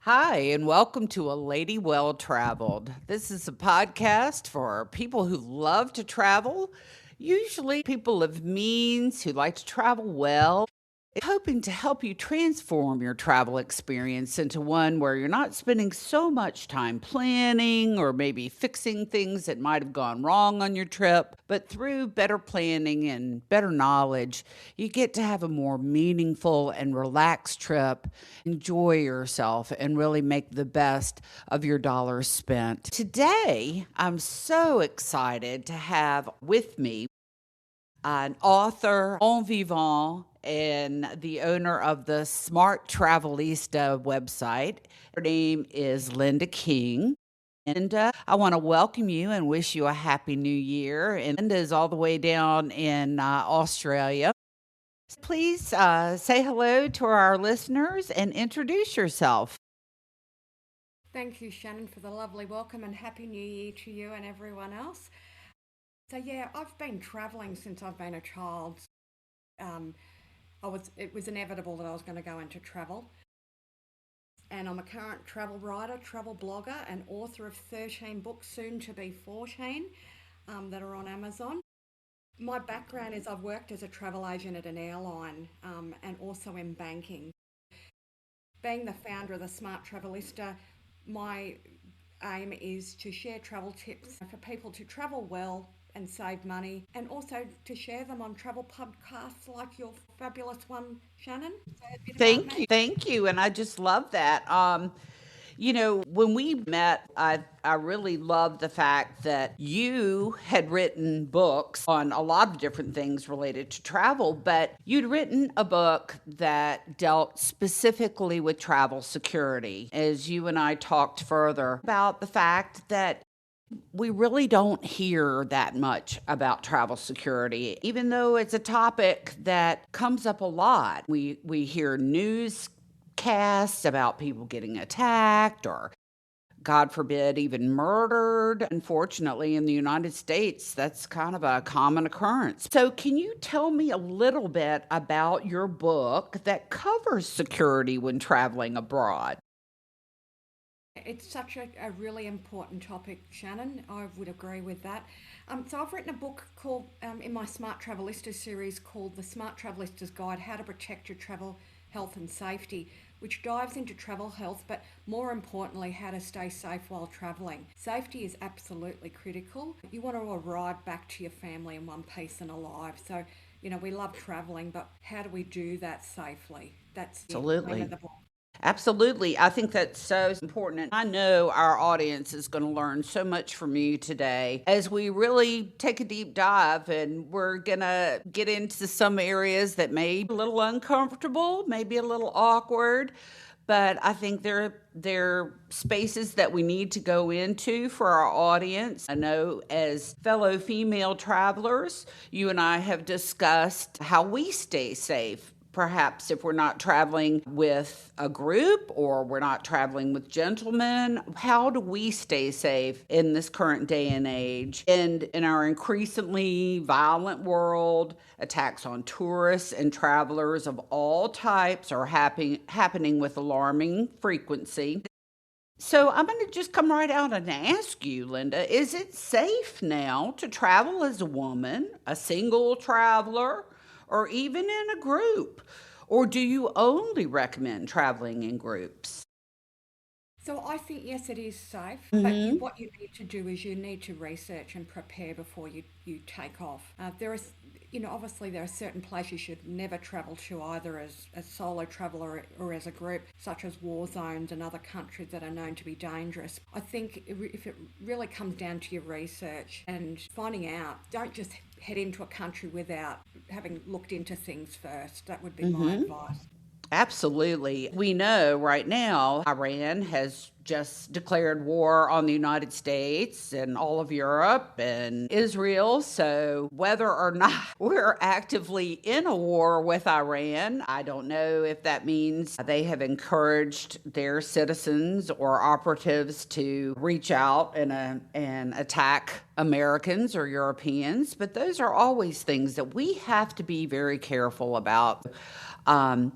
Hi, and welcome to A Lady Well Traveled. This is a podcast for people who love to travel, usually people of means who like to travel well, hoping to help you transform your travel experience into one where you're not spending so much time planning or maybe fixing things that might have gone wrong on your trip, but through better planning and better knowledge, you get to have a more meaningful and relaxed trip, enjoy yourself, and really make the best of your dollars spent. Today, I'm so excited to have with me an author, bon vivant, and the owner of the Smart Travelista website. Her name is Linda King. And I want to welcome you and wish you a happy new year. And Linda is all the way down in Australia. Please say hello to our listeners and introduce yourself. Thank you, Shannon, for the lovely welcome and Happy New Year to you and everyone else. I've been travelling since I've been a child. Um, it was inevitable that I was going to go into travel. And I'm a current travel writer, travel blogger, and author of 13 books, soon to be 14, that are on Amazon. My background is I've worked as a travel agent at an airline and also in banking. Being the founder of the Smart Travelista, my aim is to share travel tips for people to travel well and save money, and also to share them on travel podcasts like your fabulous one, Shannon. Say a bit about Thank you. me. Thank you. And I just love that. When we met, I really loved the fact that you had written books on a lot of different things related to travel, but you'd written a book that dealt specifically with travel security. As you and I talked further about the fact that we really don't hear that much about travel security, even though it's a topic that comes up a lot. We hear newscasts about people getting attacked or, God forbid, even murdered. Unfortunately, in the United States, that's kind of a common occurrence. So, can you tell me a little bit about your book that covers security when traveling abroad? It's such a really important topic, Shannon. I would agree with that. So I've written a book called, in my Smart Travelista series, called The Smart Travelista's Guide: How to Protect Your Travel Health and Safety, which dives into travel health, but more importantly, how to stay safe while traveling. Safety is absolutely critical. You want to arrive back to your family in one piece and alive. So, we love traveling, but how do we do that safely? That's the aim of Absolutely. the book. Absolutely. I think that's so important. And I know our audience is going to learn so much from you today as we really take a deep dive, and we're going to get into some areas that may be a little uncomfortable, maybe a little awkward. But I think they're spaces that we need to go into for our audience. I know as fellow female travelers, you and I have discussed how we stay safe. Perhaps if we're not traveling with a group or we're not traveling with gentlemen, how do we stay safe in this current day and age? And in our increasingly violent world, attacks on tourists and travelers of all types are happening with alarming frequency. So I'm going to just come right out and ask you, Linda, is it safe now to travel as a woman, a single traveler, or even in a group? Or do you only recommend traveling in groups? So I think yes, it is safe, but Mm-hmm. what you need to do is you need to research and prepare before you take off. There is, obviously there are certain places you should never travel to either as a solo traveller or as a group, such as war zones and other countries that are known to be dangerous. I think if it really comes down to your research and finding out, don't just head into a country without having looked into things first. That would be my Mm-hmm. advice. Absolutely. We know right now Iran has just declared war on the United States and all of Europe and Israel. So, whether or not we're actively in a war with Iran, I don't know if that means they have encouraged their citizens or operatives to reach out and attack Americans or Europeans. But those are always things that we have to be very careful about. Um,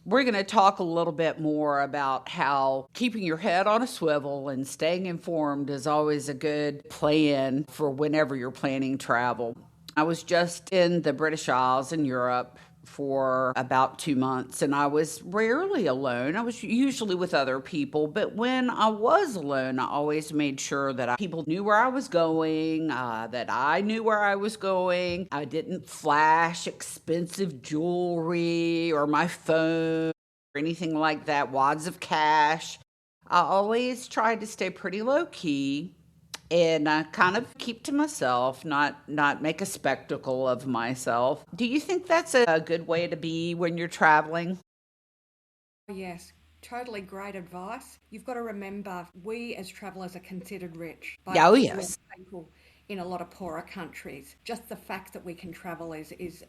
We're going to talk a little bit more about how keeping your head on a swivel and staying informed is always a good plan for whenever you're planning travel. I was just in the British Isles in Europe for about 2 months, and I was rarely alone. I was usually with other people, but when I was alone, I always made sure that people knew where I was going, that I knew where I was going. I didn't flash expensive jewelry or my phone or anything like that, wads of cash. I always tried to stay pretty low key and kind of keep to myself, not make a spectacle of myself. Do you think that's a good way to be when you're traveling? Yes, totally great advice. You've got to remember, we as travellers are considered rich by Yeah, oh a lot yes. of people in a lot of poorer countries. Just the fact that we can travel is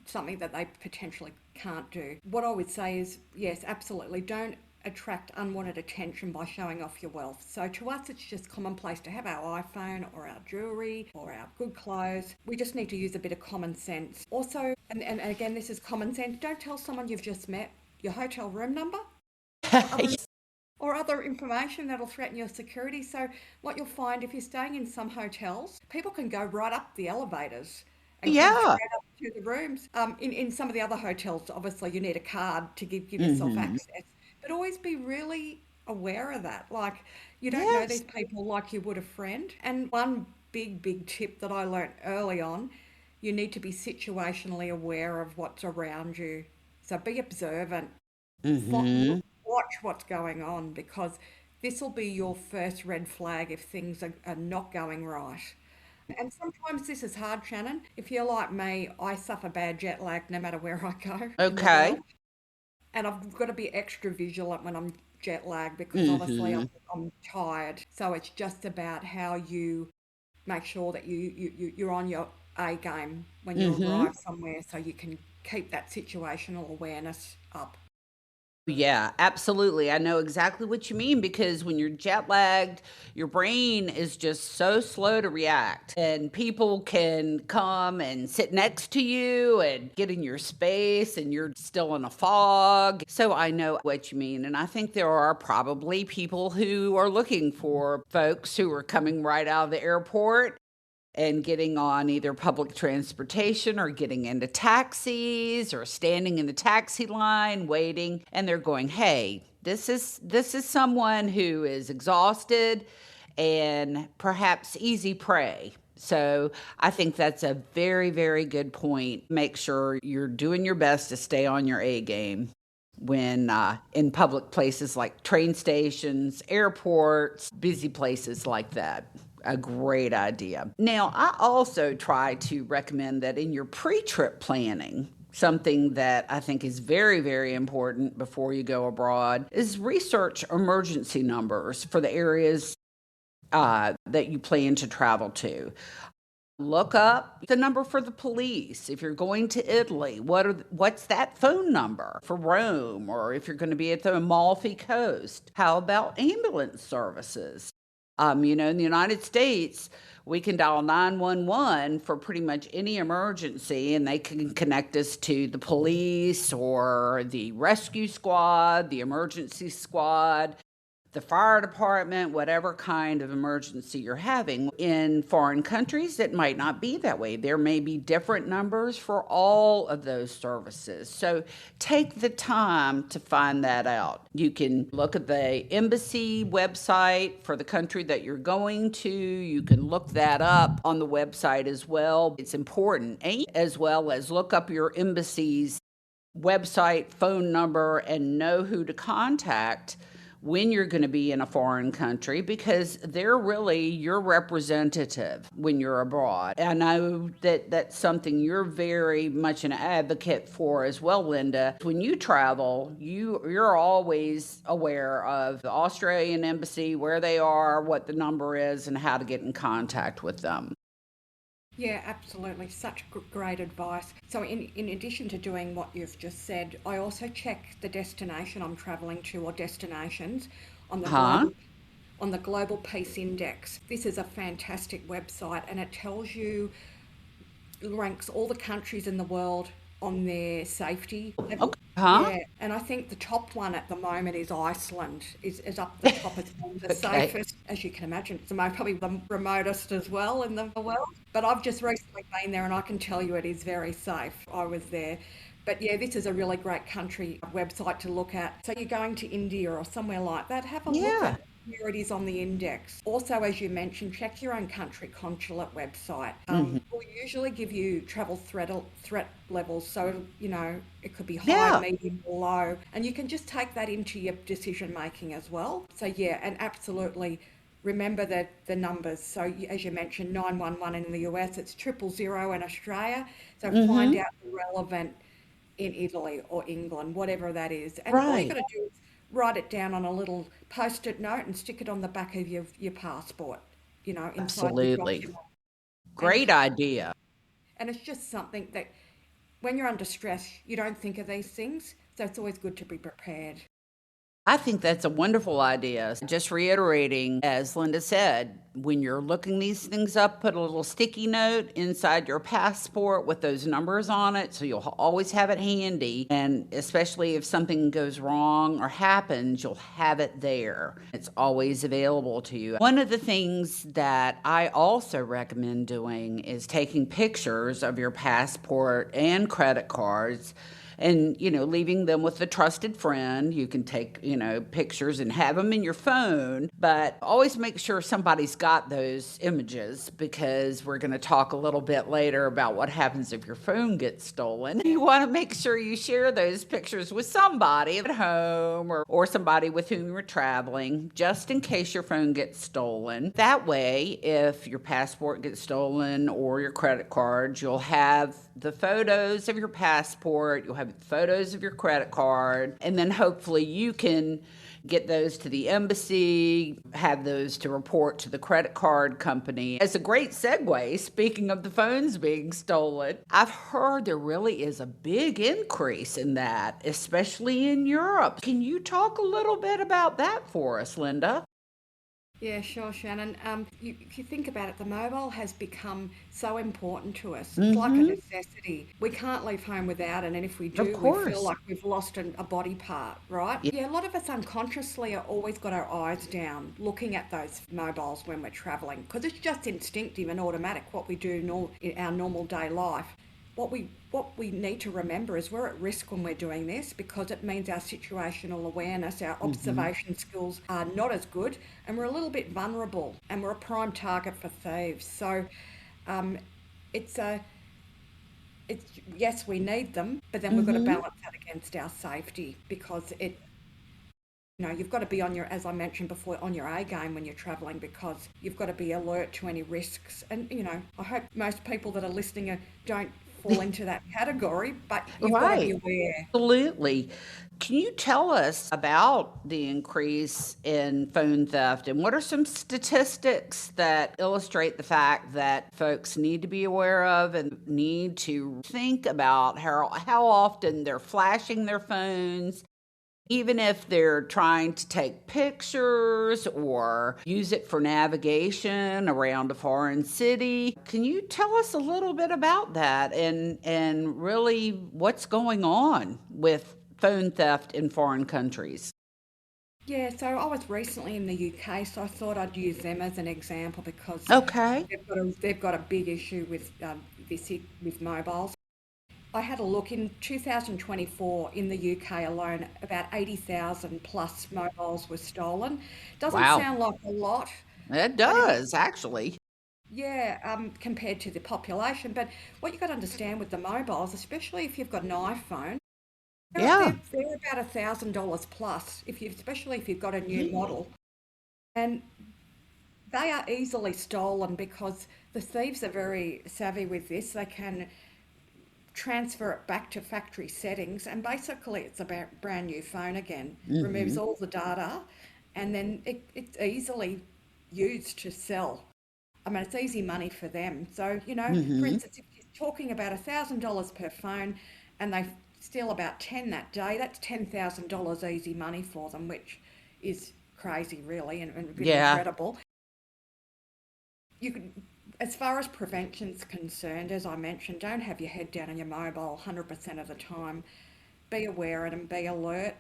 something that they potentially can't do. What I would say is, yes, absolutely, don't attract unwanted attention by showing off your wealth. So to us, it's just commonplace to have our iPhone or our jewelry or our good clothes. We just need to use a bit of common sense. Also, and again, this is common sense, don't tell someone you've just met your hotel room number or other or other information that'll threaten your security. So what you'll find if you're staying in some hotels, people can go right up the elevators and come Yeah. straight up to the rooms. In some of the other hotels, obviously you need a card to give yourself Hmm. access, but always be really aware of that. Like you don't know Yes. these people like you would a friend. And one big tip that I learnt early on, you need to be situationally aware of what's around you. So be observant, Hmm. watch what's going on because this will be your first red flag if things are not going right. And sometimes this is hard, Shannon. If you're like me, I suffer bad jet lag no matter where I go in the Okay. world. And I've got to be extra vigilant when I'm jet lagged because obviously Hmm. I'm tired. So it's just about how you make sure that you're on your A game when you Hmm. arrive somewhere so you can keep that situational awareness up. Yeah, absolutely. I know exactly what you mean because when you're jet lagged, your brain is just so slow to react. And people can come and sit next to you and get in your space, and you're still in a fog. So I know what you mean. And I think there are probably people who are looking for folks who are coming right out of the airport and getting on either public transportation or getting into taxis or standing in the taxi line waiting, and they're going, "Hey, this is someone who is exhausted and perhaps easy prey." So I think that's a very good point. Make sure you're doing your best to stay on your A game when in public places like train stations, airports, busy places like that. A great idea. Now, I also try to recommend that in your pre trip planning, something that I think is very important before you go abroad is research emergency numbers for the areas that you plan to travel to. Look up the number for the police. If you're going to Italy, what's that phone number for Rome? Or if you're going to be at the Amalfi Coast, how about ambulance services? In the United States, we can dial 911 for pretty much any emergency, and they can connect us to the police or the rescue squad, the emergency squad, the fire department, whatever kind of emergency you're having. In foreign countries, it might not be that way. There may be different numbers for all of those services. So take the time to find that out. You can look at the embassy website for the country that you're going to. You can look that up on the website as well. It's important, and as well as look up your embassy's website, phone number, and know who to contact when you're going to be in a foreign country because they're really your representative when you're abroad. I know that that's something you're very much an advocate for as well, Linda. When you travel, you're always aware of the Australian embassy, where they are, what the number is, and how to get in contact with them. Yeah, absolutely. Such great advice. So, in addition to doing what you've just said, I also check the destination I'm travelling to or destinations on the Huh? Global Peace Index. This is a fantastic website, and it tells you ranks all the countries in the world on their safety level. Huh? Yeah, and I think the top one at the moment is Iceland, is up the top as being the Okay. safest, as you can imagine. It's probably the remotest as well in the world. But I've just recently been there and I can tell you it is very safe. I was there. But yeah, this is a really great country website to look at. So you're going to India or somewhere like that, have a look Yeah. at where it is on the index. Also, as you mentioned, check your own country consulate website. Hmm. We'll usually give you travel threat levels, so it could be high, Yeah. medium, or low, and you can just take that into your decision making as well. So yeah, and absolutely remember the numbers. So as you mentioned, 911 in the US, it's 000 in Australia. So find Hmm. out the relevant in Italy or England, whatever that is. And all you got Right. to do is write it down on a little post-it note and stick it on the back of your passport, inside your Absolutely. document. And Great idea. it's just something that when you're under stress, you don't think of these things. So it's always good to be prepared. I think that's a wonderful idea. Just reiterating, as Linda said, when you're looking these things up, put a little sticky note inside your passport with those numbers on it so you'll always have it handy. And especially if something goes wrong or happens, you'll have it there. It's always available to you. One of the things that I also recommend doing is taking pictures of your passport and credit cards and leaving them with a trusted friend. You can take pictures and have them in your phone, but always make sure somebody's got those images, because we're going to talk a little bit later about what happens if your phone gets stolen. You want to make sure you share those pictures with somebody at home, or somebody with whom you're traveling, just in case your phone gets stolen. That way, if your passport gets stolen or your credit cards, you'll have the photos of your passport, you'll have photos of your credit card, and then hopefully you can get those to the embassy, have those to report to the credit card company. As a great segue, speaking of the phones being stolen, I've heard there really is a big increase in that, especially in Europe. Can you talk a little bit about that for us, Linda? Yeah, sure, Shannon. If you think about it, the mobile has become so important to us. It's like a Mm-hmm. necessity. We can't leave home without it, and if we Of do, we feel course. like we've lost a body part, right? Yeah. Yeah, a lot of us unconsciously are always got our eyes down looking at those mobiles when we're traveling, because it's just instinctive and automatic what we do in our normal day life. What we need to remember is we're at risk when we're doing this, because it means our situational awareness, our Mm-hmm. observation skills are not as good, and we're a little bit vulnerable, and we're a prime target for thieves. So um, it's a it's yes, we need them, but then we've got to Mm-hmm. balance that against our safety, because you've got to be on your, as I mentioned before, on your A game when you're travelling, because you've got to be alert to any risks. And I hope most people that are listening don't fall into that category, but you've got to be Right. aware. Absolutely. Can you tell us about the increase in phone theft, and what are some statistics that illustrate the fact that folks need to be aware of and need to think about how often they're flashing their phones, even if they're trying to take pictures or use it for navigation around a foreign city? Can you tell us a little bit about that, and really what's going on with phone theft in foreign countries? Yeah, so I was recently in the UK, so I thought I'd use them as an example, because Okay. they've got a big issue with with mobiles. I had a look in 2024 in the UK alone, about 80,000 plus mobiles were stolen. Doesn't Wow. sound like a lot, It but does, actually. yeah, compared to the population. But what you've got to understand with the mobiles, especially if you've got an iPhone, Yeah. they're about $1,000 plus, especially if you've got a new model. And they are easily stolen, because the thieves are very savvy with this. They can transfer it back to factory settings, and basically it's a brand new phone again, removes Mm-hmm. all the data, and then it's easily used to sell. I mean, it's easy money for them. So, for Mm-hmm. instance, if you're talking about $1,000 per phone and they steal about 10 that day, that's $10,000 easy money for them, which is crazy, really, and a bit Yeah. incredible. You could, as far as prevention's concerned, as I mentioned, don't have your head down on your mobile 100% of the time. be aware and be alert.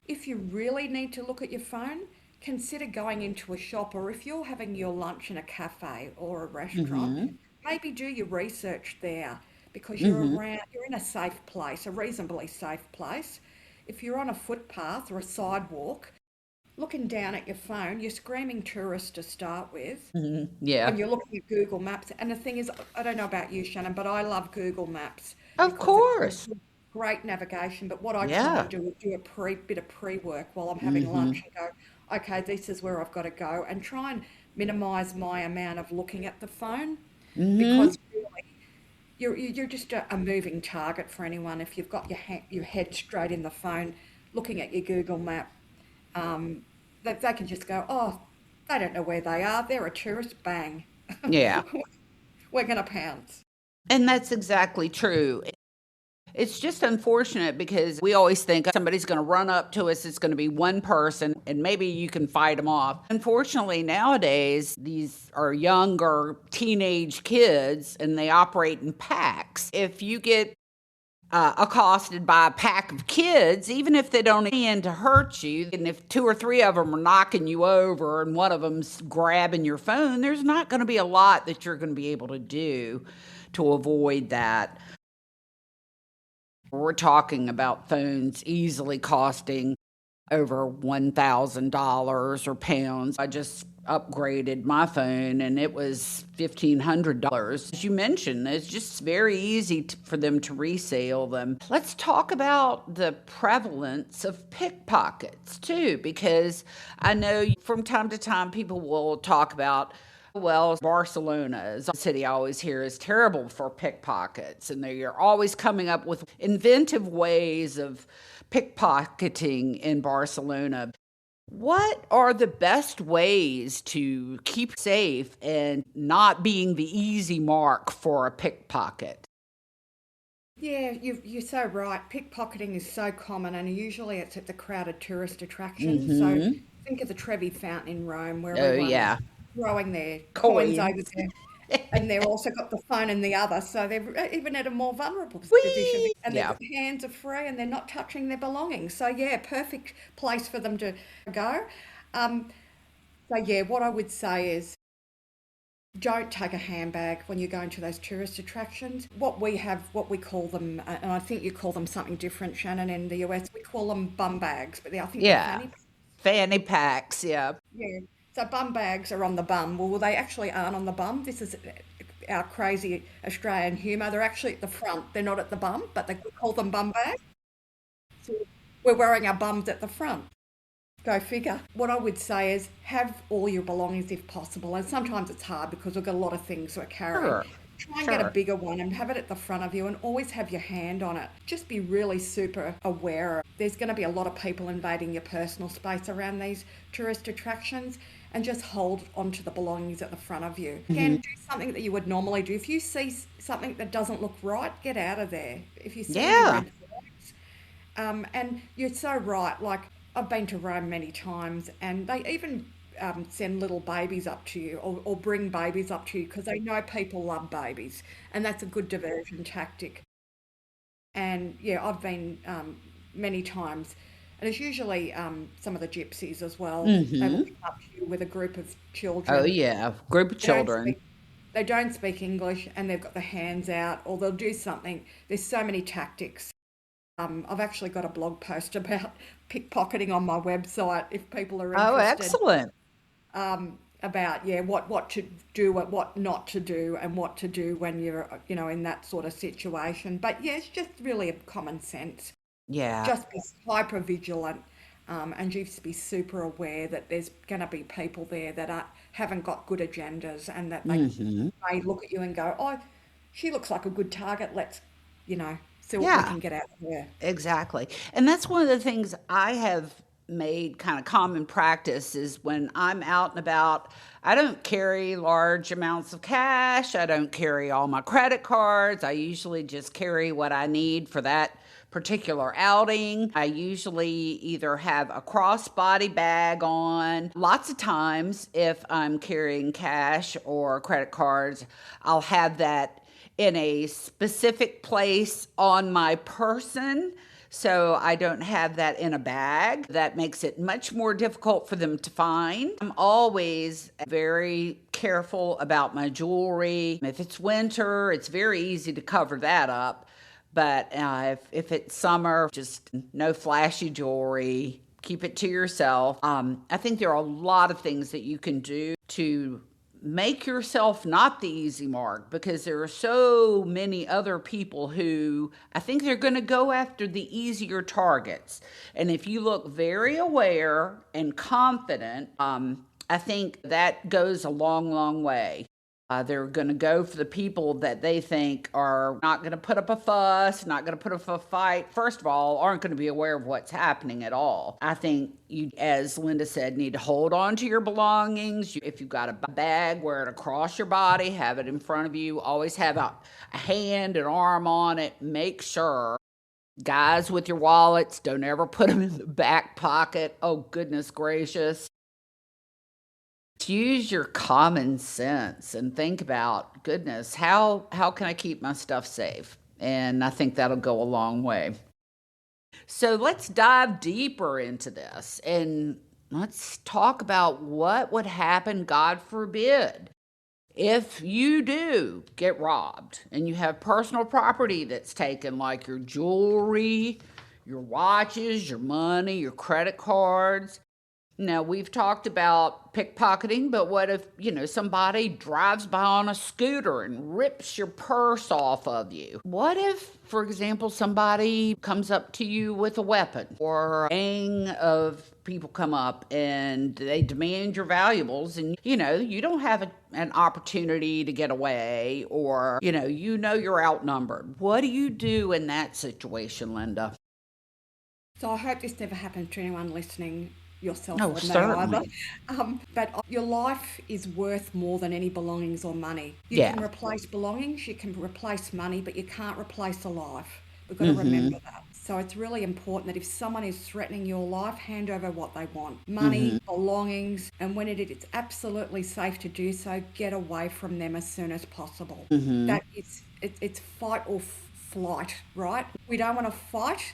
If you really need to look at your phone, consider going into a shop, or if you're having your lunch in a cafe or a restaurant, Mm-hmm. maybe do your research there because Mm-hmm. you're in a safe place, a reasonably safe place. If you're on a footpath or a sidewalk, looking down at your phone, you're screaming tourist to start with. Mm-hmm. Yeah. When you're looking at Google Maps, and the thing is, I don't know about you, Shannon, but I love Google Maps Of because it's course. great navigation. But what I try Yeah. and do is do a bit of pre-work while I'm having Mm-hmm. lunch and go, okay, this is where I've got to go, and try and minimise my amount of looking at the phone Mm-hmm. because really you're just a moving target for anyone if you've got your head straight in the phone, looking at your Google Map. Um, they can just go, oh, they don't know where they are. They're a tourist. Bang, Yeah. we're going to pounce. And that's exactly true. It's just unfortunate because we always think somebody's going to run up to us. It's going to be one person and maybe you can fight them off. Unfortunately, nowadays, these are younger teenage kids and they operate in packs. If you get accosted by a pack of kids, even if they don't intend to hurt you, and if two or three of them are knocking you over and one of them's grabbing your phone, there's not going to be a lot that you're going to be able to do to avoid that. We're talking about phones easily costing over $1,000 or pounds. I just upgraded my phone and it was $1,500. As you mentioned, it's just very easy for them to resell them. Let's talk about the prevalence of pickpockets too, because I know from time to time people will talk about, well, Barcelona is a city I always hear is terrible for pickpockets, and they're always coming up with inventive ways of pickpocketing in Barcelona. What are the best ways to keep safe and not being the easy mark for a pickpocket? Yeah, you're so right. Pickpocketing is so common, and usually it's at the crowded tourist attractions. So Mm-hmm. think of the Trevi Fountain in Rome, where Oh, everyone's yeah. throwing their coins over Coins. there, and they've also got the phone in the other, so they're even at a more vulnerable position, Whee! and their Yeah. hands are free, and they're not touching their belongings. So yeah, perfect place for them to go. Um, so yeah, what I would say is don't take a handbag when you're going to those tourist attractions. What we have, what we call them, and I think you call them something different, Shannon, in the US, we call them bum bags, but I think they're Yeah. fanny. Fanny packs. Yeah. Yeah. So bum bags are on the bum. Well, they actually aren't on the bum. This is our crazy Australian humour. They're actually at the front. They're not at the bum, but they call them bum bags. So we're wearing our bums at the front. Go figure. What I would say is have all your belongings if possible. And sometimes it's hard because we've got a lot of things we're carrying. Sure. Try and get a Sure. bigger one and have it at the front of you and always have your hand on it. Just be really super aware. There's going to be a lot of people invading your personal space around these tourist attractions and just hold onto the belongings at the front of you. Again, Hmm. do something that you would normally do. If you see something that doesn't look right, get out of there. If you see any Yeah. red flags, and you're so right. Like I've been to Rome many times, and they even send little babies up to you or bring babies up to you because they know people love babies, and that's a good diversion tactic. And yeah, I've been many times, and it's usually some of the gypsies as well. They will Mm-hmm. come up to you with a group of Oh, children. yeah. Group of They don't children. speak. They don't speak English, and they've got the hands out, or they'll do something. There's so many tactics. I've actually got a blog post about pickpocketing on my website if people are Oh, interested. excellent. About yeah, what to do, what not to do, and what to do when you're in that sort of situation. But yeah, it's just really a common sense. Yeah. Just be hyper vigilant, and just be super aware that there's going to be people there that haven't got good agendas, and that they Mm-hmm. may look at you and go, "Oh, she looks like a good target. Let's, see what we Yeah. can get out of her." Exactly. And that's one of the things I have made kind of common practice is when I'm out and about, I don't carry large amounts of cash. I don't carry all my credit cards. I usually just carry what I need for that particular outing. I usually either have a crossbody bag on. Lots of times, if I'm carrying cash or credit cards, I'll have that in a specific place on my person So I don't have that in a bag. That makes it much more difficult for them to find. I'm always very careful about my jewelry. If it's winter, it's very easy to cover that up. But if it's summer, just no flashy jewelry. Keep it to yourself. I think there are a lot of things that you can do to make yourself not the easy mark, because there are so many other people who I think they're going to go after the easier targets. And if you look very aware and confident, I think that goes a long, long way. They're going to go for the people that they think are not going to put up a fuss, not going to put up a fight. First of all, aren't going to be aware of what's happening at all. I think you, as Linda said, need to hold on to your belongings. If you've got a bag, wear it across your body, have it in front of you. Always have a hand, an arm on it. Make sure. Guys, with your wallets, don't ever put them in the back pocket. Oh, goodness gracious. Use your common sense and think about, goodness, how can I keep my stuff safe? And I think that'll go a long way. So let's dive deeper into this and let's talk about what would happen, God forbid, if you do get robbed and you have personal property that's taken, like your jewelry, your watches, your money, your credit cards. Now, we've talked about pickpocketing, but what if, somebody drives by on a scooter and rips your purse off of you? What if, for example, somebody comes up to you with a weapon, or a gang of people come up and they demand your valuables, and, you don't have an opportunity to get away, or, you're outnumbered? What do you do in that situation, Linda? So I hope this never happens to anyone listening, yourself Oh, or me certainly. either. But your life is worth more than any belongings or money. You Yeah. can replace belongings, you can replace money, but you can't replace a life. We've got to remember that. So it's really important that if someone is threatening your life, hand over what they want. Money, belongings, and when it's absolutely safe to do so, get away from them as soon as possible. That it's fight or flight, right? We don't want to fight,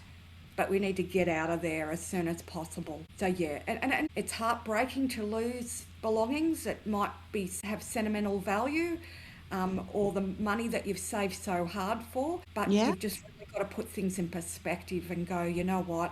but we need to get out of there as soon as possible. So yeah, and it's heartbreaking to lose belongings that might have sentimental value, or the money that you've saved so hard for, but Yeah. you've just really got to put things in perspective and go, you know what,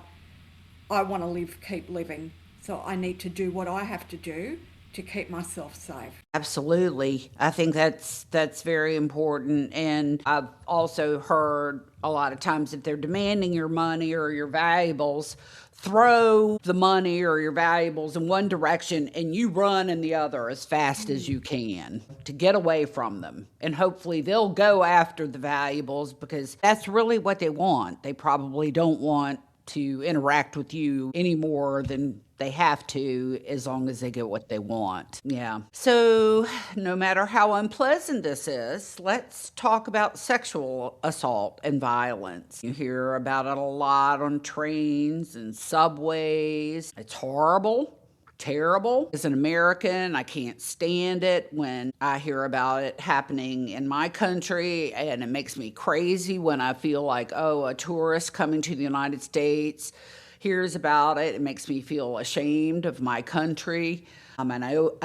I want to keep living, so I need to do what I have to do to keep myself safe. Absolutely. I think that's very important. And I've also heard a lot of times, if they're demanding your money or your valuables, throw the money or your valuables in one direction and you run in the other as fast as you can to get away from them. And hopefully they'll go after the valuables, because that's really what they want. They probably don't want to interact with you any more than they have to, as long as they get what they want. Yeah. So no matter how unpleasant this is, let's talk about sexual assault and violence. You hear about it a lot on trains and subways. It's horrible. Terrible. As an American, I can't stand it when I hear about it happening in my country, and it makes me crazy when I feel like, oh, a tourist coming to the United States hears about it. It makes me feel ashamed of my country. I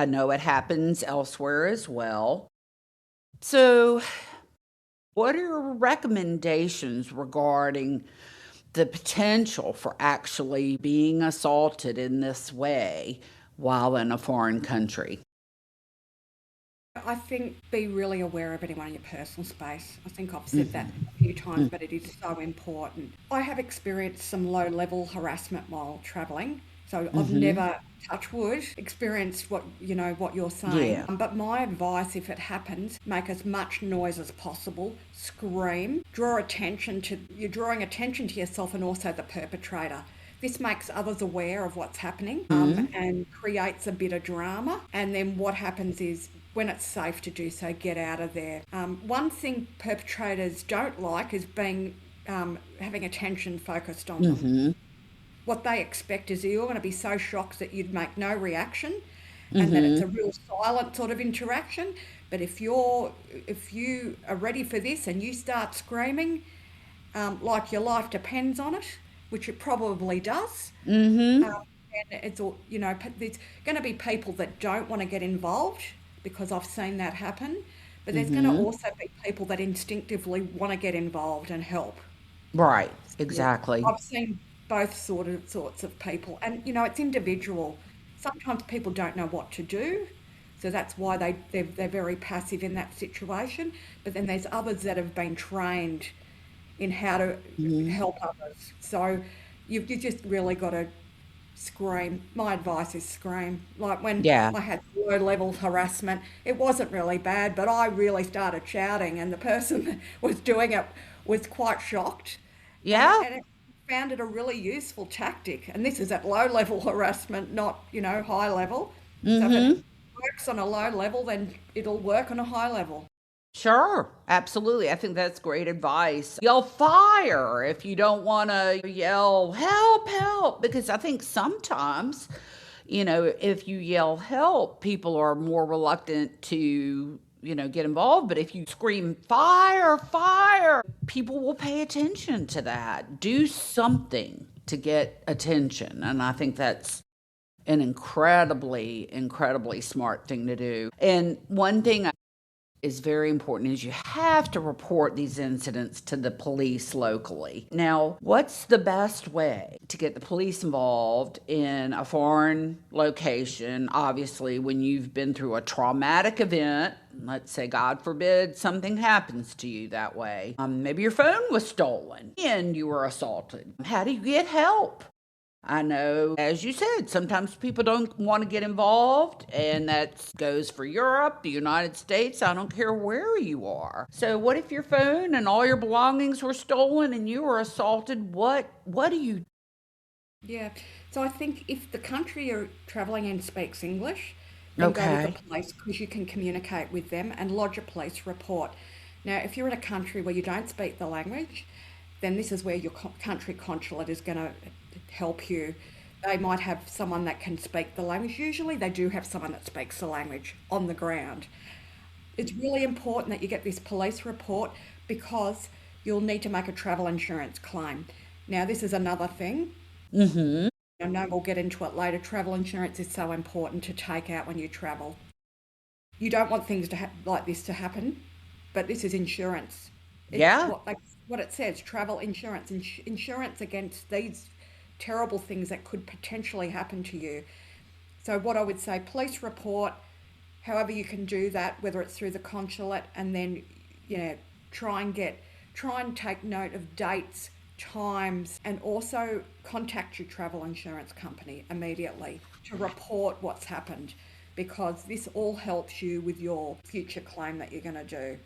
know it happens elsewhere as well. So, what are your recommendations regarding the potential for actually being assaulted in this way while in a foreign country? I think be really aware of anyone in your personal space. I think I've said that a few times, but it is so important. I have experienced some low level harassment while travelling. So I've never, touch wood, experienced what you're saying. Yeah. But my advice, if it happens, make as much noise as possible, scream, you're drawing attention to yourself and also the perpetrator. This makes others aware of what's happening, and creates a bit of drama. And then what happens is, when it's safe to do so, get out of there. One thing perpetrators don't like is having attention focused on them. What they expect is you're going to be so shocked that you'd make no reaction, and that it's a real silent sort of interaction. But if you are ready for this and you start screaming, like your life depends on it, which it probably does. Mm-hmm. And it's all, there's going to be people that don't want to get involved because I've seen that happen. But there's going to Mm-hmm. also be people that instinctively want to get involved and help. Right. Yeah, Exactly. I've seen both sorts of people, and it's individual. Sometimes people don't know what to do, so that's why they're very passive in that situation. But then there's others that have been trained in how to Mm-hmm. help others. So you just really got to scream. My advice is scream. Like when Yeah. I had low level harassment, it wasn't really bad, but I really started shouting, and the person that was doing it was quite shocked, Yeah. and it found it a really useful tactic. And this is at low level harassment, not high level. So if it Mm-hmm. works on a low level, then it'll work on a high level. Sure, absolutely. I think that's great advice. Yell fire if you don't want to yell help, help, because I think sometimes, if you yell help, people are more reluctant to, get involved. But if you scream fire, fire, people will pay attention to that. Do something to get attention. And I think that's an incredibly, incredibly smart thing to do. And one thing is very important is you have to report these incidents to the police locally. Now, what's the best way to get the police involved in a foreign location? Obviously, when you've been through a traumatic event, let's say, God forbid, something happens to you that way. Maybe your phone was stolen and you were assaulted. How do you get help? I know, as you said, sometimes people don't want to get involved, and that goes for Europe, the United States. I don't care where you are. So, what if your phone and all your belongings were stolen and you were assaulted? What do you? Yeah. So I think if the country you're travelling in speaks English, then go to the Okay. place because you can communicate with them and lodge a police report. Now, if you're in a country where you don't speak the language, then this is where your country consulate is going to help you. They might have someone that can speak the language. Usually, they do have someone that speaks the language on the ground. It's really important that you get this police report because you'll need to make a travel insurance claim. Now, this is another thing. Mm-hmm. I know we'll get into it later. Travel insurance is so important to take out when you travel. You don't want things like this to happen, but this is insurance. It's Yeah. what it says: travel insurance, insurance against these terrible things that could potentially happen to you. So what I would say, police report, however you can do that, whether it's through the consulate, and then try and take note of dates, times, and also contact your travel insurance company immediately to report what's happened, because this all helps you with your future claim that you're going to do.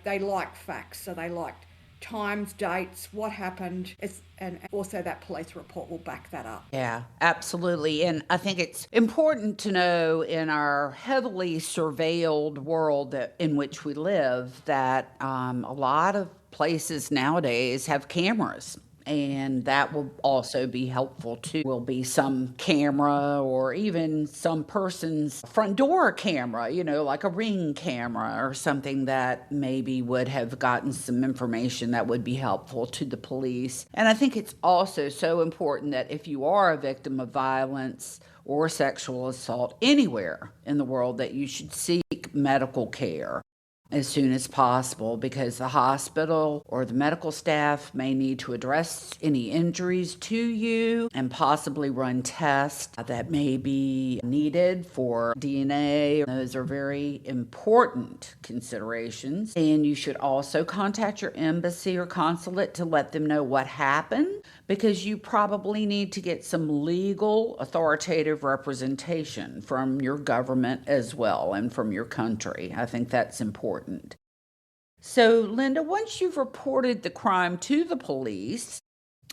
They like facts, so they like times, dates, what happened, and also that police report will back that up. Yeah, absolutely. And I think it's important to know in our heavily surveilled world in which we live that a lot of places nowadays have cameras. And that will also be helpful too. Will be some camera or even some person's front door camera, like a ring camera or something that maybe would have gotten some information that would be helpful to the police. And I think it's also so important that if you are a victim of violence or sexual assault anywhere in the world, that you should seek medical care as soon as possible, because the hospital or the medical staff may need to address any injuries to you and possibly run tests that may be needed for DNA. Those are very important considerations. And you should also contact your embassy or consulate to let them know what happened, because you probably need to get some legal authoritative representation from your government as well and from your country. I think that's important. So, Linda, once you've reported the crime to the police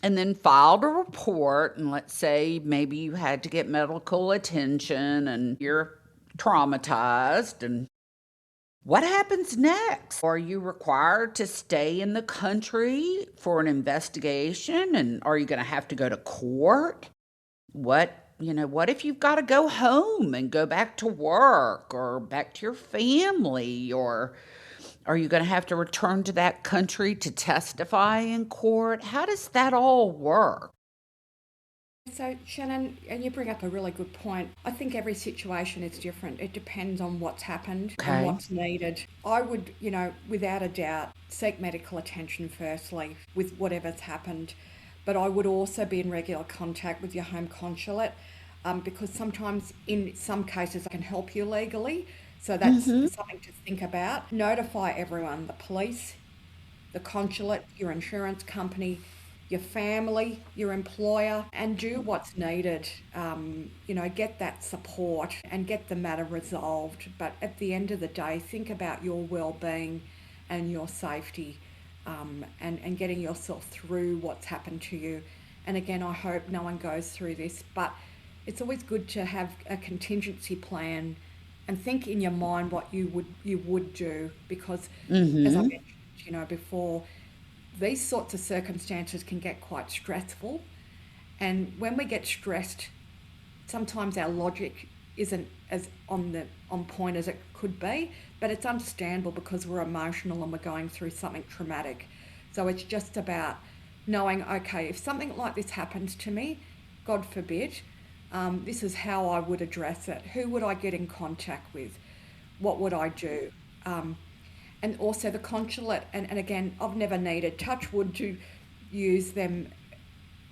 and then filed a report, and let's say maybe you had to get medical attention and you're traumatized, and what happens next? Are you required to stay in the country for an investigation? And are you going to have to go to court? What if you've got to go home and go back to work or back to your family? Or are you going to have to return to that country to testify in court? How does that all work? So, Shannon, and you bring up a really good point. I think every situation is different. It depends on what's happened and Okay. what's needed. I would, without a doubt, seek medical attention firstly with whatever's happened. But I would also be in regular contact with your home consulate because sometimes, in some cases, I can help you legally. So that's Mm-hmm. something to think about. Notify everyone, the police, the consulate, your insurance company, your family, your employer, and do what's needed. Get that support and get the matter resolved. But at the end of the day, think about your well-being and your safety, and getting yourself through what's happened to you. And again, I hope no one goes through this, but it's always good to have a contingency plan and think in your mind what you would do because, as I Mm-hmm. mentioned, before, these sorts of circumstances can get quite stressful. And when we get stressed, sometimes our logic isn't as on point as it could be, but it's understandable because we're emotional and we're going through something traumatic. So it's just about knowing, okay, if something like this happens to me, God forbid, this is how I would address it. Who would I get in contact with? What would I do? Um, and also the consulate, and again, I've never needed, touch wood, to use them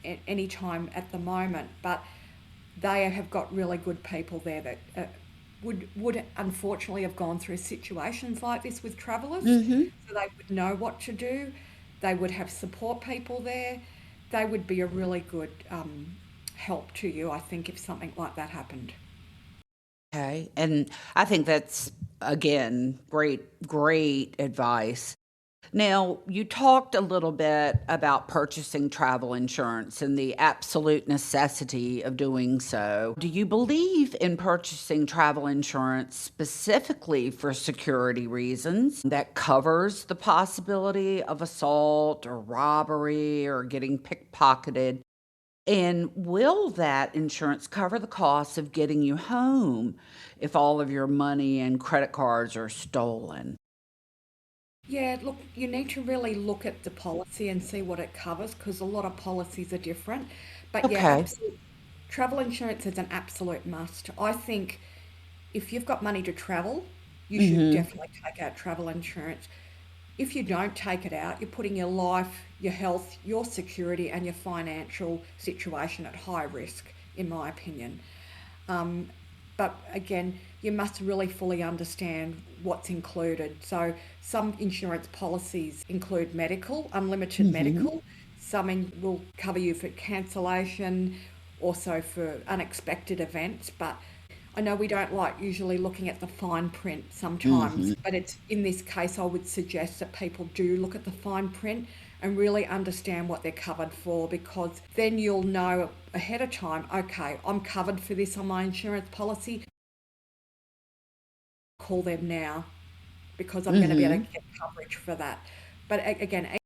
any time at the moment, but they have got really good people there that would unfortunately have gone through situations like this with travellers, Mm-hmm. so they would know what to do. They would have support people there. They would be a really good help to you, I think, if something like that happened. Okay. And I think that's, again, great advice. Now, you talked a little bit about purchasing travel insurance and the absolute necessity of doing so. Do you believe in purchasing travel insurance specifically for security reasons that covers the possibility of assault or robbery or getting pickpocketed? And will that insurance cover the cost of getting you home if all of your money and credit cards are stolen? Yeah, look, you need to really look at the policy and see what it covers because a lot of policies are different. But yeah, Okay. absolutely. Travel insurance is an absolute must. I think if you've got money to travel, you should Mhm. definitely take out travel insurance. If you don't take it out, you're putting your life, your health, your security, and your financial situation at high risk, in my opinion. Um, but again, you must really fully understand what's included. So, some insurance policies include medical, unlimited Mhm. medical. Some will cover you for cancellation, also for unexpected events. But I know we don't like usually looking at the fine print sometimes, Mhm. but it's in this case, I would suggest that people do look at the fine print and really understand what they're covered for because then you'll know ahead of time, okay, I'm covered for this on my insurance policy. Call them now because I'm going to be able to Mhm. get coverage for that. But again,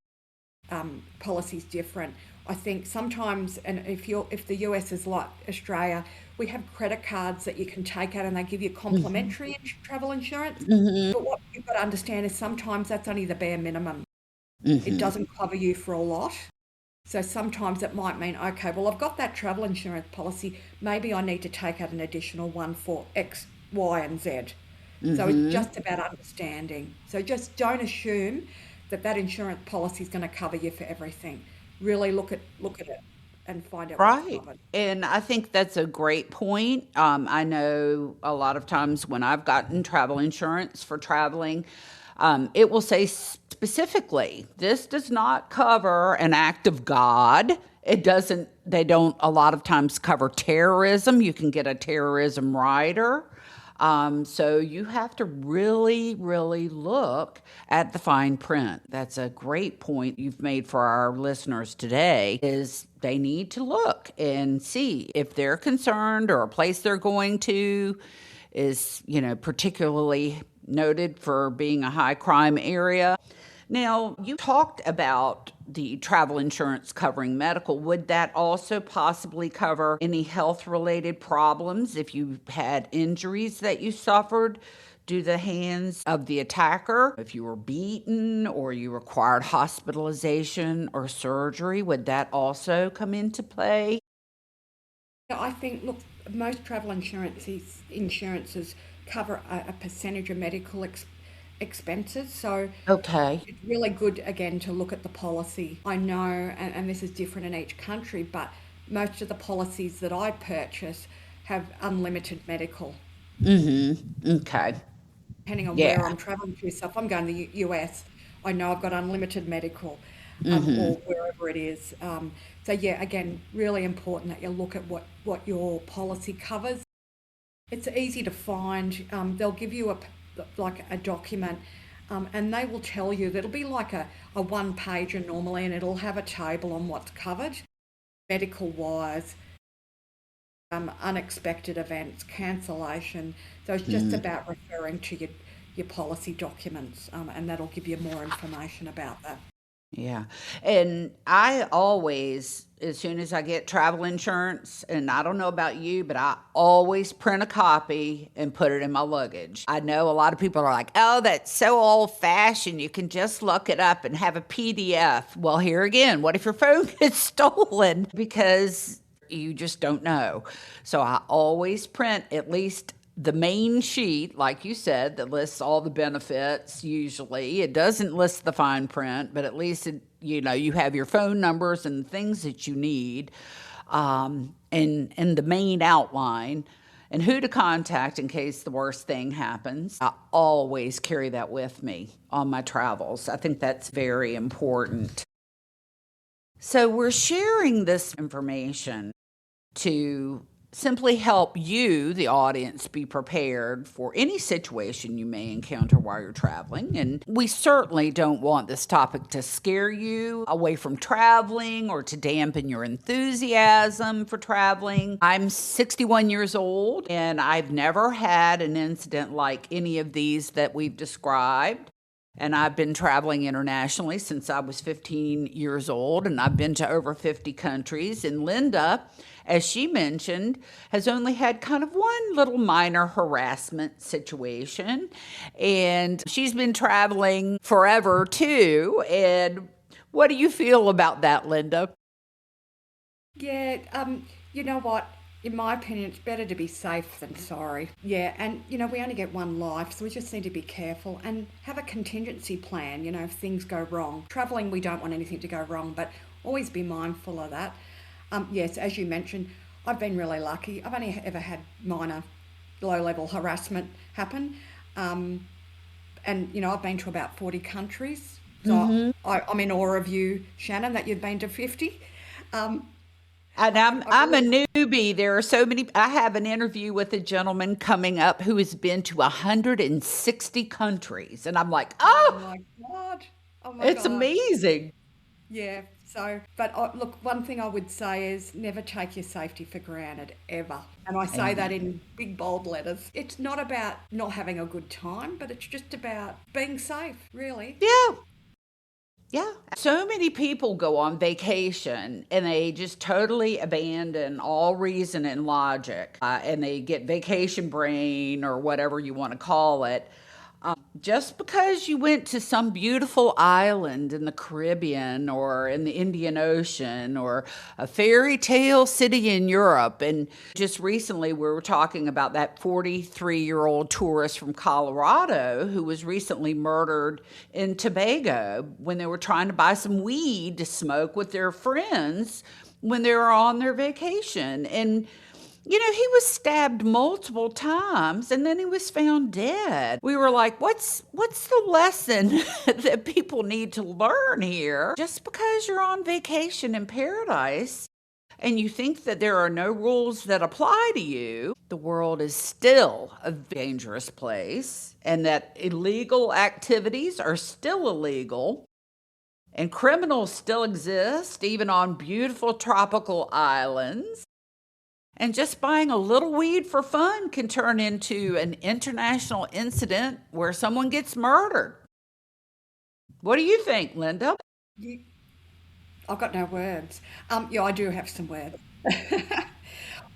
policy is different. I think sometimes, and if the US is like Australia, we have credit cards that you can take out and they give you Mhm. complimentary travel insurance. Mhm. But what you've got to understand is sometimes that's only the bare minimum. It Mhm. doesn't cover you for a lot. So sometimes it might mean, okay, well, I've got that travel insurance policy. Maybe I need to take out an additional one for X, Y, and Z. So it's Mhm. just about understanding. So just don't assume that that insurance policy is going to cover you for everything. Really look at it and find out what's Right. covered. And I think that's a great point. I know a lot of times when I've gotten travel insurance for traveling, it will say specifically, this does not cover an act of God. It doesn't, they don't a lot of times cover terrorism. You can get a terrorism rider. So you have to really, really look at the fine print. That's a great point you've made for our listeners today is they need to look and see if they're concerned or a place they're going to is, particularly noted for being a high crime area. Now, you talked about the travel insurance covering medical. Would that also possibly cover any health related problems if you had injuries that you suffered due to the hands of the attacker? If you were beaten or you required hospitalization or surgery, would that also come into play? think, look, most travel insurances cover a percentage of medical expenses. So Okay. it's really good, again, to look at the policy. I know, and this is different in each country, but most of the policies that I purchase have unlimited medical. Okay. Depending on where Yeah. I'm traveling to. So if I'm going to the US, I know I've got unlimited medical, or wherever it is. So yeah, again, really important that you look at what your policy covers. It's easy to find. They'll give you like a document, and they will tell you, that'll be like a one pager normally, and it'll have a table on what's covered medical wise, unexpected events, cancellation. So it's just about referring to your policy documents, and that'll give you more information about that. Yeah. And I always, as soon as I get travel insurance, and I don't know about you, but I always print a copy and put it in my luggage. I know a lot of people are like, oh, that's so old fashioned. You can just look it up and have a PDF. Well, here again, what if your phone gets stolen? Because you just don't know. So I always print at least the main sheet, like you said, that lists all the benefits. Usually it doesn't list the fine print, but at least you have your phone numbers and things that you need, and the main outline and who to contact in case the worst thing happens. I always carry that with me on my travels. I think that's very important. So we're sharing this information to simply help you, the audience, be prepared for any situation you may encounter while you're traveling. And we certainly don't want this topic to scare you away from traveling or to dampen your enthusiasm for traveling. I'm 61 years old and I've never had an incident like any of these that we've described. And I've been traveling internationally since I was 15 years old, and I've been to over 50 countries. And Linda, as she mentioned, has only had kind of one little minor harassment situation. And she's been traveling forever too. And what do you feel about that, Linda? Yeah, you know what? In my opinion, it's better to be safe than sorry. Yeah, and we only get one life, so we just need to be careful and have a contingency plan, if things go wrong. Traveling, we don't want anything to go wrong, but always be mindful of that. Yes, as you mentioned, I've been really lucky. I've only ever had minor low level harassment happen. And, I've been to about 40 countries. So I'm in awe of you, Shannon, that you've been to 50. Um, And I've I'm a really, newbie. There are so many. I have an interview with a gentleman coming up who has been to 160 countries, and I'm like, oh oh, my God. Oh my it's God. amazing. Yeah. So, but look, one thing I would say is never take your safety for granted, ever. And I say that Amen. in big bold letters. It's not about not having a good time, but it's just about being safe, really. Yeah, yeah. So many people go on vacation and they just totally abandon all reason and logic, and they get vacation brain or whatever you want to call it. Just because you went to some beautiful island in the Caribbean or in the Indian Ocean or a fairy tale city in Europe. And just recently, we were talking about that 43-year-old tourist from Colorado who was recently murdered in Tobago when they were trying to buy some weed to smoke with their friends when they were on their vacation. And he was stabbed multiple times and then he was found dead. We were like, what's the lesson that people need to learn here? Just because you're on vacation in paradise and you think that there are no rules that apply to you, the world is still a dangerous place and that illegal activities are still illegal. And criminals still exist, even on beautiful tropical islands. And just buying a little weed for fun can turn into an international incident where someone gets murdered. What do you think, Linda? You, I've got no words. Yeah, I do have some words.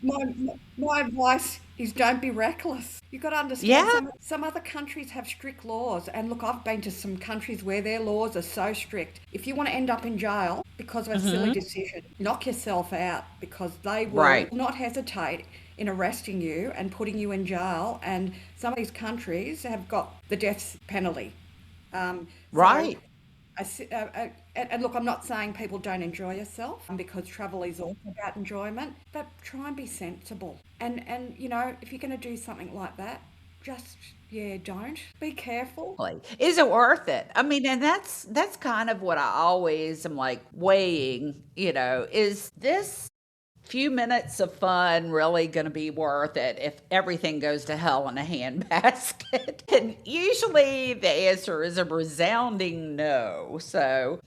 My advice is don't be reckless. You've got to understand Yeah. some other countries have strict laws. And look, I've been to some countries where their laws are so strict. If you want to end up in jail because of a silly Hmm. decision, knock yourself out because they will Right. not hesitate in arresting you and putting you in jail. And some of these countries have got the death penalty. So Right. and look, I'm not saying people don't enjoy yourself because travel is also about enjoyment, but try and be sensible. And if you're going to do something like that, just yeah, don't be careful. Is it worth it? I mean, and that's kind of what I always am like weighing, is this few minutes of fun really going to be worth it if everything goes to hell in a handbasket? And usually the answer is a resounding no. So,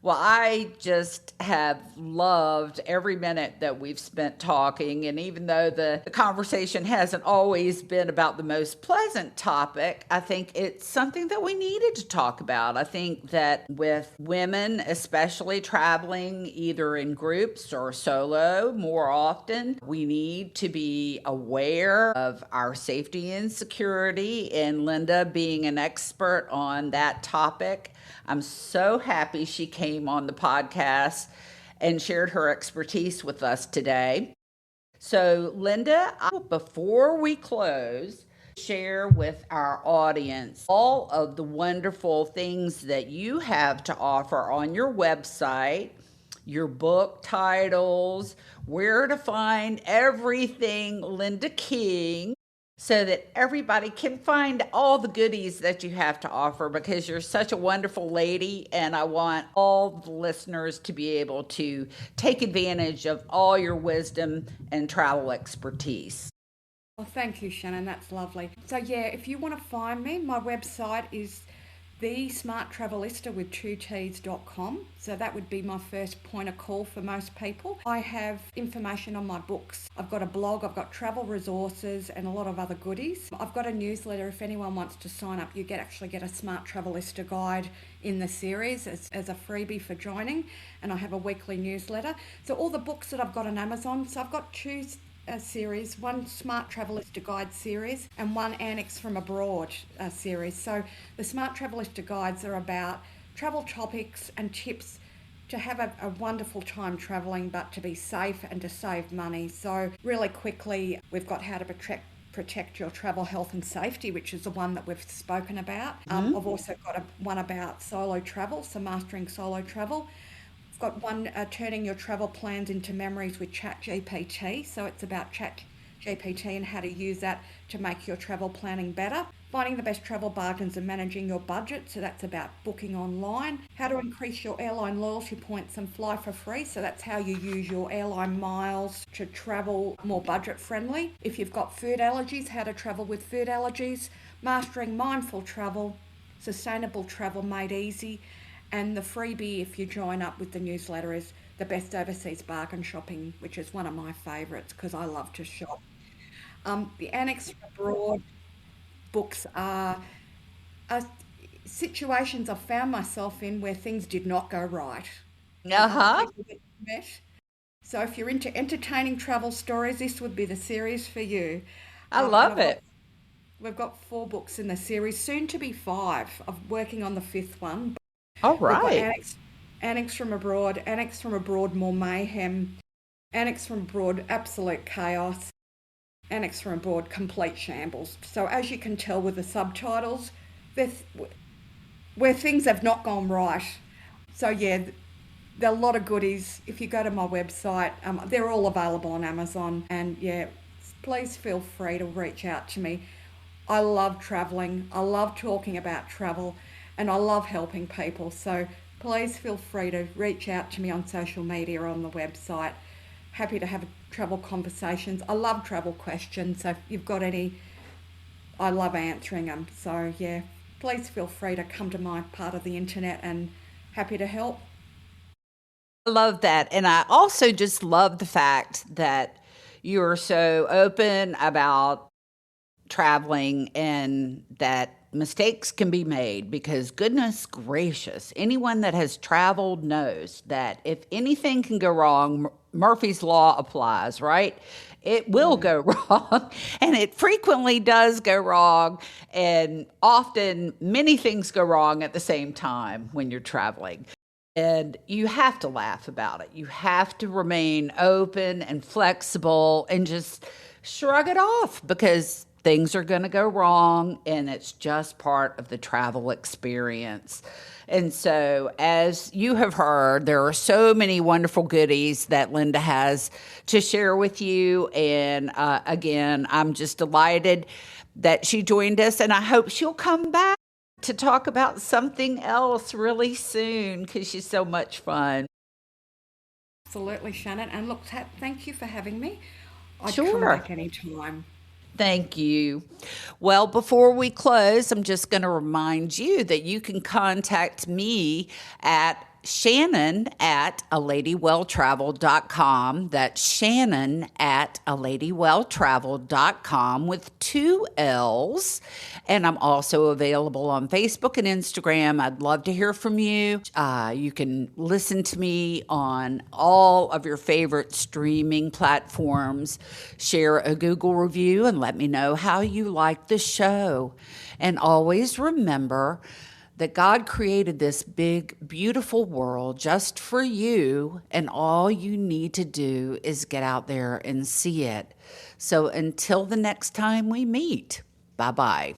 well, I just have loved every minute that we've spent talking. And even though the conversation hasn't always been about the most pleasant topic, I think it's something that we needed to talk about. I think that with women, especially traveling either in groups or solo more often, we need to be aware of our safety and security. And Linda, being an expert on that topic, I'm so happy she came on the podcast and shared her expertise with us today. So, Linda, before we close, share with our audience all of the wonderful things that you have to offer on your website, your book titles, where to find everything Linda King, so that everybody can find all the goodies that you have to offer, because you're such a wonderful lady and I want all the listeners to be able to take advantage of all your wisdom and travel expertise. Well, thank you, Shannon. That's lovely. So, yeah, if you want to find me, my website is the Smart Travelista with 2ts.com. So that would be my first point of call for most people. I have information on my books. I've got a blog, I've got travel resources and a lot of other goodies. I've got a newsletter. If anyone wants to sign up, you actually get a Smart Travelista guide in the series as a freebie for joining. And I have a weekly newsletter. So all the books that I've got on Amazon, so I've got two series, one Smart Travelista Guide series and one Annex from Abroad series. So the Smart Travelista Guides are about travel topics and tips to have a wonderful time travelling, but to be safe and to save money. So really quickly, we've got how to protect your travel health and safety, which is the one that we've spoken about. I've also got one about solo travel, so mastering solo travel. I've got one, turning your travel plans into memories with ChatGPT. So it's about ChatGPT and how to use that to make your travel planning better. Finding the best travel bargains and managing your budget. So that's about booking online. How to increase your airline loyalty points and fly for free. So that's how you use your airline miles to travel more budget friendly. If you've got food allergies, how to travel with food allergies. Mastering mindful travel. Sustainable travel made easy. And the freebie, if you join up with the newsletter, is the best overseas bargain shopping, which is one of my favourites because I love to shop. The Annex from Abroad books are situations I've found myself in where things did not go right and other Uh-huh. people that you met. So if you're into entertaining travel stories, this would be the series for you. I And love it. we've got 4 books in the series, soon to be 5. I'm working on the 5th one. All We've got right. Annex from Abroad, more mayhem, Annex from Abroad, absolute chaos, Annex from Abroad, complete shambles. So as you can tell with the subtitles, where things have not gone right. So yeah, there are a lot of goodies. If you go to my website, they're all available on Amazon. And yeah, please feel free to reach out to me. I love traveling. I love talking about travel and I love helping people. So please feel free to reach out to me on social media or on the website. Happy to have travel conversations. I love travel questions. So if you've got any, I love answering them. So yeah, please feel free to come to my part of the internet and happy to help. I love that. And I also just love the fact that you're so open about traveling and that mistakes can be made, because goodness gracious, anyone that has traveled knows that if anything can go wrong, Murphy's law applies, right? it will go wrong, and it frequently does go wrong. And often, many things go wrong at the same time when you're traveling. And you have to laugh about it. You have to remain open and flexible and just shrug it off because things are going to go wrong and it's just part of the travel experience. And so, as you have heard, there are so many wonderful goodies that Linda has to share with you. And again, I'm just delighted that she joined us, and I hope she'll come back to talk about something else really soon because she's so much fun. Absolutely, Shannon. And look, thank you for having me. I'd come Sure. back anytime. Thank you. Well, before we close, I'm just going to remind you that you can contact me at Shannon at aladywelltraveled.com. That's Shannon at aladywelltraveled.com with 2 L's. And I'm also available on Facebook and Instagram. I'd love to hear from you. You can listen to me on all of your favorite streaming platforms. Share a Google review and let me know how you like the show. And always remember that God created this big, beautiful world just for you, and all you need to do is get out there and see it. So until the next time we meet, bye-bye.